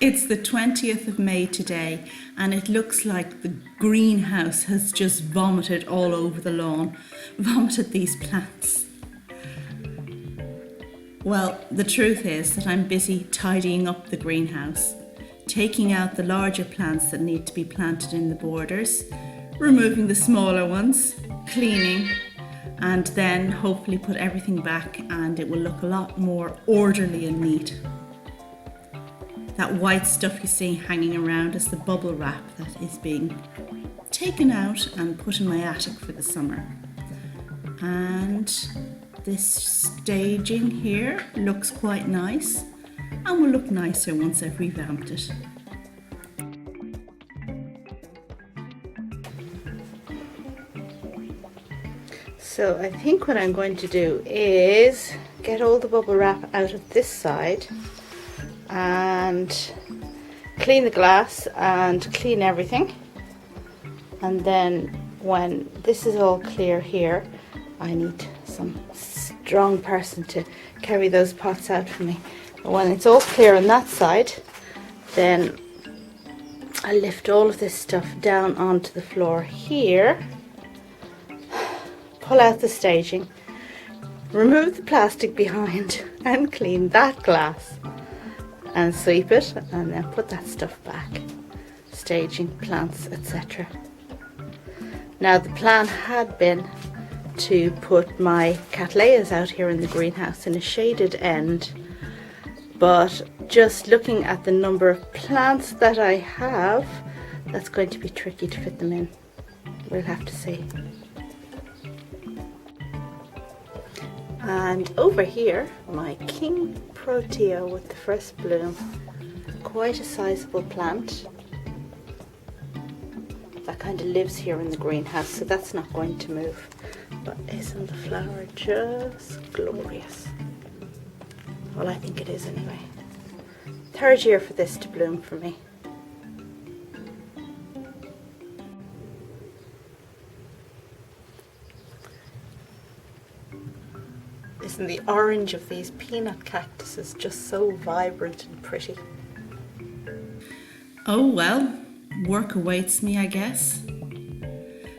It's the 20th of May today, and it looks like the greenhouse has just vomited all over the lawn, vomited these plants. Well, the truth is that I'm busy tidying up the greenhouse, taking out the larger plants that need to be planted in the borders, removing the smaller ones, cleaning, and then hopefully put everything back and it will look a lot more orderly and neat. That white stuff you see hanging around is the bubble wrap that is being taken out and put in my attic for the summer. And this staging here looks quite nice and will look nicer once I've revamped it. So I think what I'm going to do is get all the bubble wrap out of this side and clean the glass and clean everything, and then when this is all clear here, I need some strong person to carry those pots out for me. But when it's all clear on that side, then I lift all of this stuff down onto the floor here, pull out the staging, remove the plastic behind and clean that glass and sweep it, and then put that stuff back, staging, plants, etc. Now the plan had been to put my cattleyas out here in the greenhouse in a shaded end, but just looking at the number of plants that I have, that's going to be tricky to fit them in. We'll have to see. And over here, my King Protea with the first bloom, quite a sizable plant. That kind of lives here in the greenhouse, so that's not going to move. But isn't the flower just glorious? Well, I think it is anyway. Third year for this to bloom for me. Isn't the orange of these peanut cactuses just so vibrant and pretty? Oh well, work awaits me, I guess.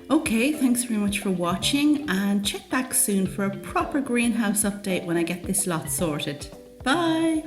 Okay, thanks very much for watching, and check back soon for a proper greenhouse update when I get this lot sorted. Bye!